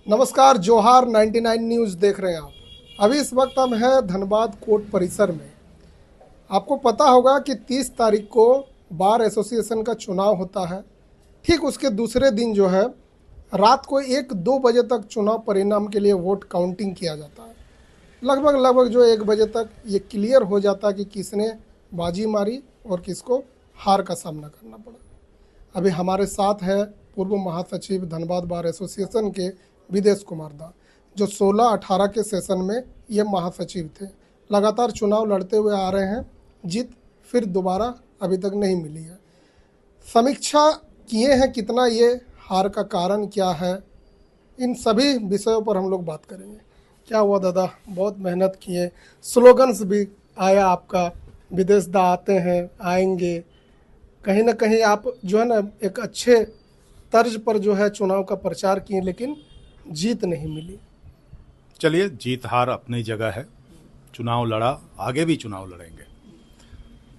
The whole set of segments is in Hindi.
नमस्कार, जोहार 99 न्यूज़ देख रहे हैं आप। अभी इस वक्त हम हैं धनबाद कोर्ट परिसर में। आपको पता होगा कि 30 तारीख को बार एसोसिएशन का चुनाव होता है। ठीक उसके दूसरे दिन जो है रात को 1-2 बजे तक चुनाव परिणाम के लिए वोट काउंटिंग किया जाता है। लगभग जो 1 बजे तक ये क्लियर हो जाता है कि किसने बाजी मारी और किसको हार का सामना करना पड़ा। अभी हमारे साथ है पूर्व महासचिव धनबाद बार एसोसिएशन के विदेश कुमार दा, जो 16-18 के सेशन में ये महासचिव थे। लगातार चुनाव लड़ते हुए आ रहे हैं। जीत फिर दोबारा अभी तक नहीं मिली है। समीक्षा किए हैं कितना, ये हार का कारण क्या है, इन सभी विषयों पर हम लोग बात करेंगे। क्या हुआ दादा, बहुत मेहनत किए, स्लोगन्स भी आया आपका, विदेश दा आते हैं आएंगे, कहीं ना कहीं आप जो है ना एक अच्छे तर्ज पर जो है चुनाव का प्रचार किए, लेकिन जीत नहीं मिली। चलिए, जीत हार अपनी जगह है। चुनाव लड़ा, आगे भी चुनाव लड़ेंगे।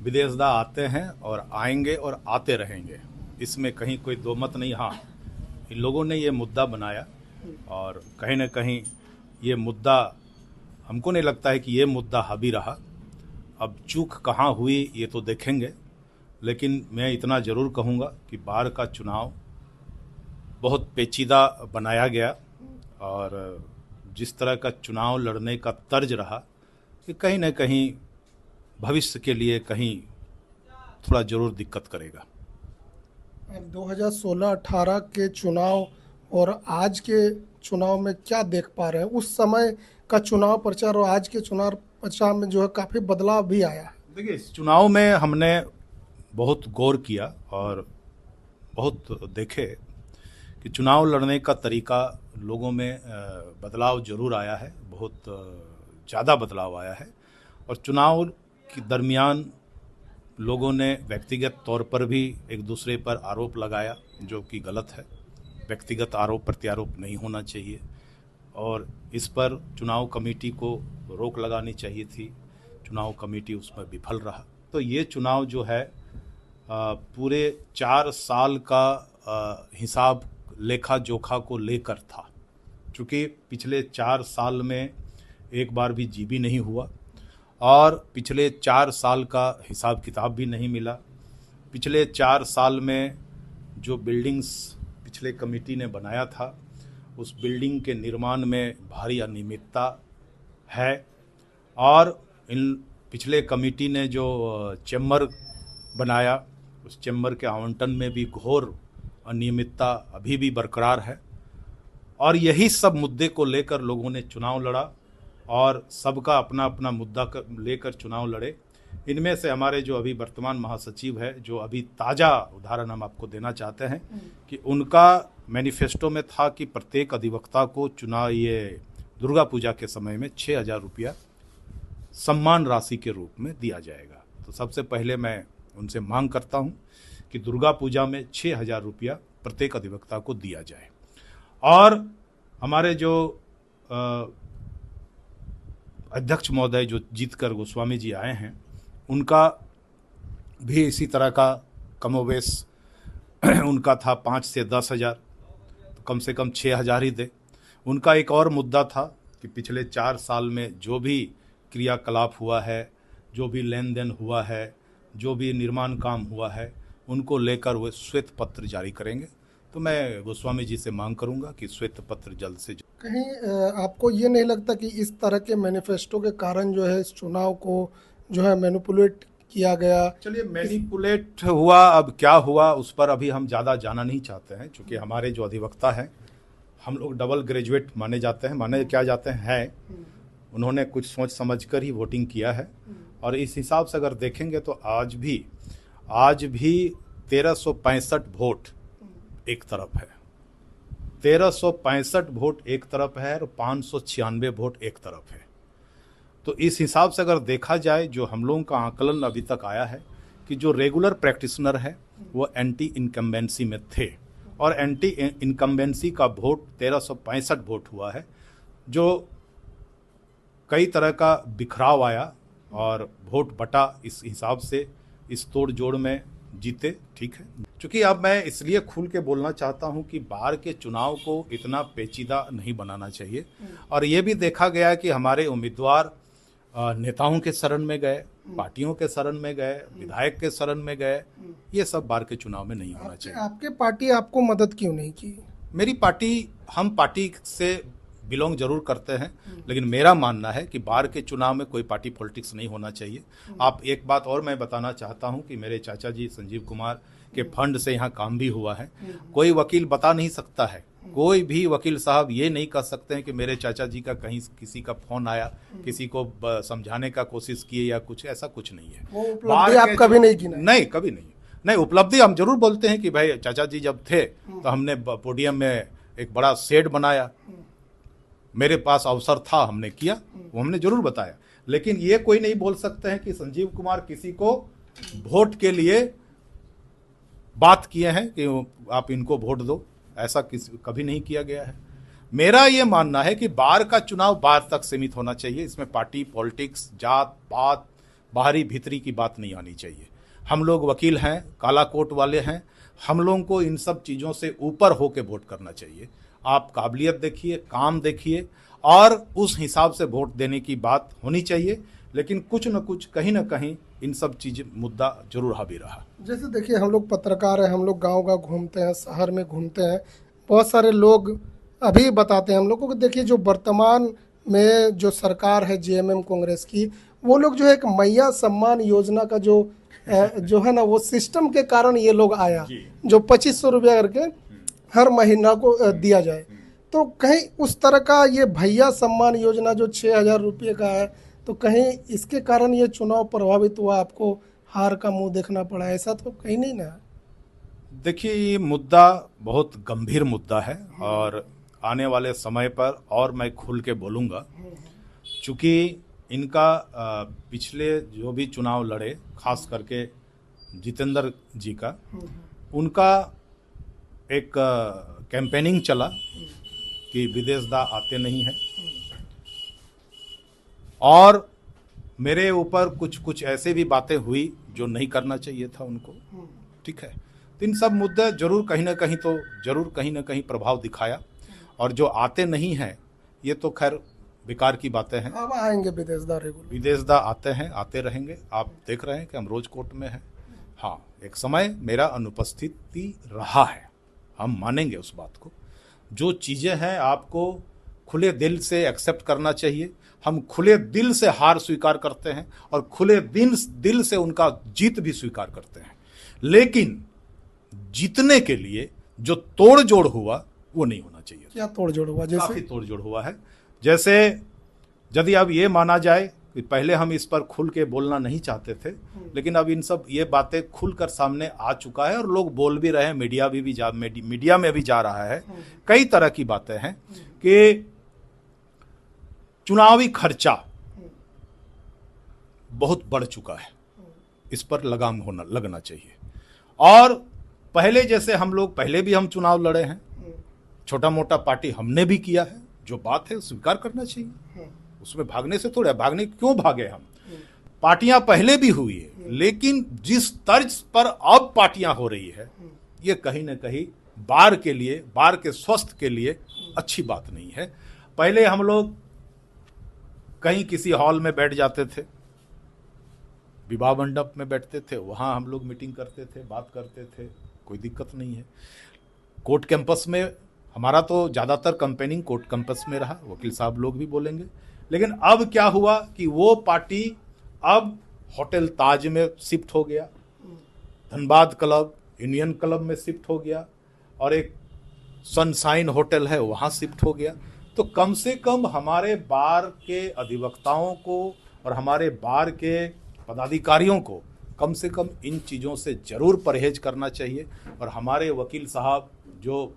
विदेशदा आते हैं और आएंगे और आते रहेंगे, इसमें कहीं कोई दो मत नहीं। हाँ, इन लोगों ने ये मुद्दा बनाया और कहीं ना कहीं ये मुद्दा, हमको नहीं लगता है कि ये मुद्दा हावी रहा। अब चूक कहाँ हुई ये तो देखेंगे, लेकिन मैं इतना ज़रूर कहूँगा कि बार का चुनाव बहुत पेचीदा बनाया गया और जिस तरह का चुनाव लड़ने का तर्ज रहा कि कहीं ना कहीं भविष्य के लिए कहीं थोड़ा ज़रूर दिक्कत करेगा। 2016-18 के चुनाव और आज के चुनाव में क्या देख पा रहे हैं? उस समय का चुनाव प्रचार और आज के चुनाव प्रचार में जो है काफ़ी बदलाव भी आया है। देखिए, इस चुनाव में हमने बहुत गौर किया और बहुत देखे कि चुनाव लड़ने का तरीका लोगों में बदलाव जरूर आया है, बहुत ज़्यादा बदलाव आया है। और चुनाव के दरमियान लोगों ने व्यक्तिगत तौर पर भी एक दूसरे पर आरोप लगाया, जो कि गलत है। व्यक्तिगत आरोप प्रत्यारोप नहीं होना चाहिए और इस पर चुनाव कमेटी को रोक लगानी चाहिए थी। चुनाव कमेटी उसमें विफल रहा। तो ये चुनाव जो है पूरे 4 साल का हिसाब लेखा जोखा को लेकर था, चूँकि पिछले 4 साल में एक बार भी जीबी नहीं हुआ और पिछले 4 साल का हिसाब किताब भी नहीं मिला। पिछले 4 साल में जो बिल्डिंग्स पिछले कमेटी ने बनाया था, उस बिल्डिंग के निर्माण में भारी अनियमितता है और इन पिछले कमेटी ने जो चैम्बर बनाया, उस चैम्बर के आवंटन में भी घोर अनियमितता अभी भी बरकरार है। और यही सब मुद्दे को लेकर लोगों ने चुनाव लड़ा और सबका अपना अपना मुद्दा लेकर चुनाव लड़े। इनमें से हमारे जो अभी वर्तमान महासचिव है, जो अभी ताज़ा उदाहरण हम आपको देना चाहते हैं कि उनका मैनिफेस्टो में था कि प्रत्येक अधिवक्ता को चुनाव ये दुर्गा पूजा के समय में 6,000 रुपया सम्मान राशि के रूप में दिया जाएगा। तो सबसे पहले मैं उनसे मांग करता हूं कि दुर्गा पूजा में 6,000 रुपया प्रत्येक अधिवक्ता को दिया जाए। और हमारे जो अध्यक्ष महोदय जो जीतकर गोस्वामी जी आए हैं, उनका भी इसी तरह का कमोवेश उनका था 5 से 10,000, तो कम से कम 6,000 ही दे। उनका एक और मुद्दा था कि पिछले 4 साल में जो भी क्रियाकलाप हुआ है, जो भी लेन देन हुआ है, जो भी निर्माण काम हुआ है, उनको लेकर वे श्वेत पत्र जारी करेंगे। तो मैं गोस्वामी जी से मांग करूंगा कि श्वेत पत्र जल्द से जल्द। कहीं आपको ये नहीं लगता कि इस तरह के मैनिफेस्टो के कारण जो है इस चुनाव को जो है मैनिपुलेट किया गया? चलिए, मैनिपुलेट हुआ, अब क्या हुआ उस पर अभी हम ज़्यादा जाना नहीं चाहते हैं, क्योंकि हमारे जो अधिवक्ता हैं, हम लोग डबल ग्रेजुएट माने जाते हैं। माने क्या जाते हैं, उन्होंने कुछ सोच समझ कर ही वोटिंग किया है। और इस हिसाब से अगर देखेंगे तो आज भी 1365 वोट एक तरफ है, 1365 वोट एक तरफ है और 596 वोट एक तरफ है। तो इस हिसाब से अगर देखा जाए, जो हम लोगों का आकलन अभी तक आया है कि जो रेगुलर प्रैक्टिशनर है वो एंटी इनकम्बेंसी में थे और एंटी इनकम्बेंसी का वोट 1365 वोट हुआ है, जो कई तरह का बिखराव आया और वोट बटा। इस हिसाब से इस तोड़ जोड़ में जीते, ठीक है। क्योंकि अब मैं इसलिए खुल के बोलना चाहता हूं कि बाहर के चुनाव को इतना पेचीदा नहीं बनाना चाहिए। और ये भी देखा गया कि हमारे उम्मीदवार नेताओं के शरण में गए, पार्टियों के शरण में गए, विधायक के शरण में गए। ये सब बाहर के चुनाव में नहीं होना चाहिए। आपके पार्टी आपको मदद क्यों नहीं की? मेरी पार्टी, हम पार्टी से बिलोंग जरूर करते हैं, लेकिन मेरा मानना है कि बाहर के चुनाव में कोई पार्टी पॉलिटिक्स नहीं होना चाहिए। आप एक बात और मैं बताना चाहता हूं कि मेरे चाचा जी संजीव कुमार के फंड से यहाँ काम भी हुआ है। कोई वकील बता नहीं सकता है, कोई भी वकील साहब ये नहीं कह सकते हैं कि मेरे चाचा जी का कहीं किसी का फोन आया, किसी को समझाने का कोशिश किए या कुछ, ऐसा कुछ नहीं है। वो उपलब्धि आप कभी नहीं की? नहीं, कभी नहीं। नहीं, उपलब्धि हम जरूर बोलते हैं कि भाई चाचा जी जब थे तो हमने पोडियम में एक बड़ा शेड बनाया, मेरे पास अवसर था, हमने किया, वो हमने जरूर बताया। लेकिन ये कोई नहीं बोल सकते हैं कि संजीव कुमार किसी को वोट के लिए बात किए हैं कि आप इनको वोट दो, ऐसा कभी नहीं किया गया है। मेरा ये मानना है कि बाहर का चुनाव बाहर तक सीमित होना चाहिए। इसमें पार्टी पॉलिटिक्स, जात पात, बाहरी भीतरी की बात नहीं आनी चाहिए। हम लोग वकील हैं, काला कोट वाले हैं, हम लोगों को इन सब चीज़ों से ऊपर होकर वोट करना चाहिए। आप काबिलियत देखिए, काम देखिए और उस हिसाब से वोट देने की बात होनी चाहिए। लेकिन कुछ न कुछ, कहीं ना कहीं इन सब चीज़ मुद्दा जरूर हावी रहा। जैसे देखिए, हम लोग पत्रकार हैं, हम लोग गांव-गांव घूमते हैं, शहर में घूमते हैं, बहुत सारे लोग अभी बताते हैं हम लोग को कि देखिए जो वर्तमान में जो सरकार है जेएमएम कांग्रेस की, वो लोग जो है एक मैया सम्मान योजना का जो है ना, वो सिस्टम के कारण ये लोग आया, जो 2500 रुपया करके हर महीना को दिया जाए। तो कहीं उस तरह का ये भैया सम्मान योजना जो 6000 रुपये का है, तो कहीं इसके कारण ये चुनाव प्रभावित हुआ, आपको हार का मुंह देखना पड़ा, ऐसा तो कहीं नहीं ना? देखिए, ये मुद्दा बहुत गंभीर मुद्दा है और आने वाले समय पर और मैं खुल के बोलूँगा। चूँकि इनका पिछले जो भी चुनाव लड़े, खास करके जितेंद्र जी का, उनका एक कैंपेनिंग चला कि विदेश दा आते नहीं है, और मेरे ऊपर कुछ कुछ ऐसे भी बातें हुई जो नहीं करना चाहिए था उनको, ठीक है। तो इन सब मुद्दे जरूर कहीं ना कहीं तो जरूर कहीं ना कहीं प्रभाव दिखाया। और जो आते नहीं हैं, ये तो खैर बेकार की बातें हैं। अब आएंगे विदेशदा, रेगुलर विदेशदा आते हैं, आते रहेंगे। आप देख रहे हैं कि हम रोज कोर्ट में हैं। हाँ, एक समय मेरा अनुपस्थिति रहा है, हम मानेंगे उस बात को। जो चीज़ें हैं आपको खुले दिल से एक्सेप्ट करना चाहिए। हम खुले दिल से हार स्वीकार करते हैं और खुले दिल से उनका जीत भी स्वीकार करते हैं। लेकिन जीतने के लिए जो तोड़ जोड़ हुआ वो नहीं होना चाहिए। क्या तोड़ जोड़ हुआ? जैसे काफी तोड़ जोड़ हुआ है। जैसे यदि अब ये माना जाए कि पहले हम इस पर खुल के बोलना नहीं चाहते थे, लेकिन अब इन सब ये बातें खुलकर सामने आ चुका है और लोग बोल भी रहे हैं, मीडिया में भी जा रहा है। कई तरह की बातें हैं कि चुनावी खर्चा बहुत बढ़ चुका है, इस पर लगाम लगना चाहिए। और पहले जैसे हम लोग, पहले भी हम चुनाव लड़े हैं, छोटा मोटा पार्टी हमने भी किया है। जो बात है स्वीकार करना चाहिए, उसमें भागने से थोड़ा, भागने क्यों भागे हम? पार्टियां पहले भी हुई है, लेकिन जिस तर्ज पर अब पार्टियां हो रही है, ये कहीं ना कहीं बार के लिए, बार के स्वास्थ्य के लिए अच्छी बात नहीं है। पहले हम लोग कहीं किसी हॉल में बैठ जाते थे, विवाह मंडप में बैठते थे, वहां हम लोग मीटिंग करते थे, बात करते थे, कोई दिक्कत नहीं है। कोर्ट कैंपस में हमारा तो ज़्यादातर कैंपेनिंग कोर्ट कैंपस में रहा, वकील साहब लोग भी बोलेंगे। लेकिन अब क्या हुआ कि वो पार्टी अब होटल ताज में शिफ्ट हो गया, धनबाद क्लब, यूनियन क्लब में शिफ्ट हो गया, और एक सनशाइन होटल है वहाँ शिफ्ट हो गया। तो कम से कम हमारे बार के अधिवक्ताओं को और हमारे बार के पदाधिकारियों को कम से कम इन चीज़ों से ज़रूर परहेज करना चाहिए। और हमारे वकील साहब जो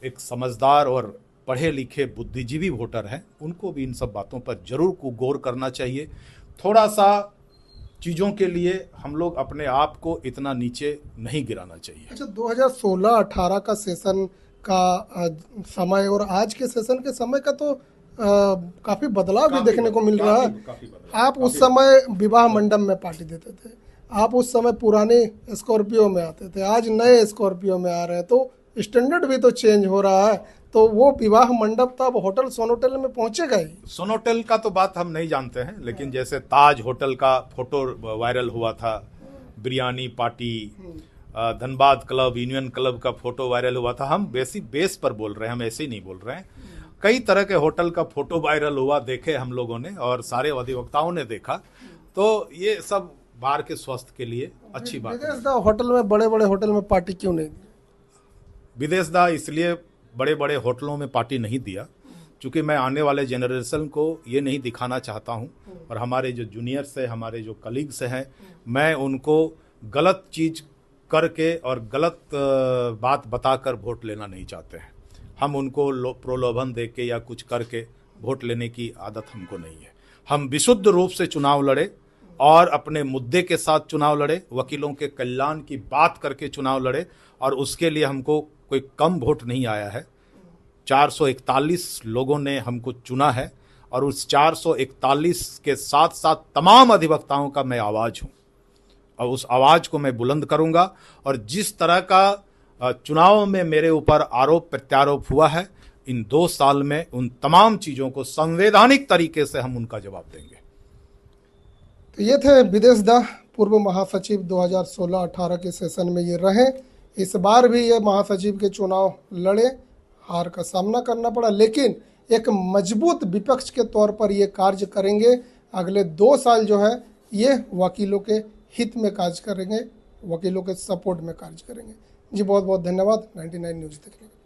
एक समझदार और पढ़े लिखे बुद्धिजीवी वोटर हैं, उनको भी इन सब बातों पर जरूर गौर करना चाहिए। थोड़ा सा चीज़ों के लिए हम लोग अपने आप को इतना नीचे नहीं गिराना चाहिए। अच्छा, 2016-18 का सेशन का समय और आज के सेशन के समय का तो काफ़ी बदलाव भी देखने को मिल रहा है। आप उस समय विवाह मंडप में पार्टी देते थे, आप उस समय पुराने स्कॉर्पियो में आते थे, आज नए स्कॉर्पियो में आ रहे हैं, तो स्टैंडर्ड भी तो चेंज हो रहा है। तो वो विवाह मंडप था, अब होटल सोनोटेल में पहुंचेगा ही। सोनोटेल का तो बात हम नहीं जानते हैं, लेकिन जैसे ताज होटल का फोटो वायरल हुआ था, biryani party, Dhanbad club, union club का फोटो वायरल हुआ था, हम बेसिक बेस पर बोल रहे हैं, हम ऐसे ही नहीं बोल रहे हैं। कई तरह के होटल का फोटो वायरल हुआ, देखे हम लोगों ने और सारे अधिवक्ताओं ने देखा। तो ये सब बार के स्वास्थ्य के लिए अच्छी बात है। विदेश दा होटल में, बड़े बड़े होटल में पार्टी क्यों नहीं दी? विदेश दा इसलिए बड़े बड़े होटलों में पार्टी नहीं दिया क्योंकि मैं आने वाले जनरेशन को ये नहीं दिखाना चाहता हूँ, और हमारे जो जूनियर्स हैं, हमारे जो कलीग्स हैं, मैं उनको गलत चीज़ करके और गलत बात बताकर वोट लेना नहीं चाहते हैं। हम उनको प्रलोभन दे के या कुछ करके वोट लेने की आदत हमको नहीं है। हम विशुद्ध रूप से चुनाव लड़े और अपने मुद्दे के साथ चुनाव लड़े, वकीलों के कल्याण की बात करके चुनाव लड़े, और उसके लिए हमको कोई कम वोट नहीं आया है। 441 लोगों ने हमको चुना है, और उस 441 के साथ साथ तमाम अधिवक्ताओं का मैं आवाज़ हूँ, और उस आवाज़ को मैं बुलंद करूँगा। और जिस तरह का चुनाव में मेरे ऊपर आरोप प्रत्यारोप हुआ है, इन 2 साल में उन तमाम चीज़ों को संवैधानिक तरीके से हम उनका जवाब देंगे। तो ये थे विदेश दा, पूर्व महासचिव 2016-18 के सेशन में ये रहे। इस बार भी ये महासचिव के चुनाव लड़े, हार का सामना करना पड़ा, लेकिन एक मजबूत विपक्ष के तौर पर ये कार्य करेंगे। अगले 2 साल जो है ये वकीलों के हित में कार्य करेंगे, वकीलों के सपोर्ट में कार्य करेंगे। जी बहुत बहुत धन्यवाद 99 न्यूज़ देखने के लिए।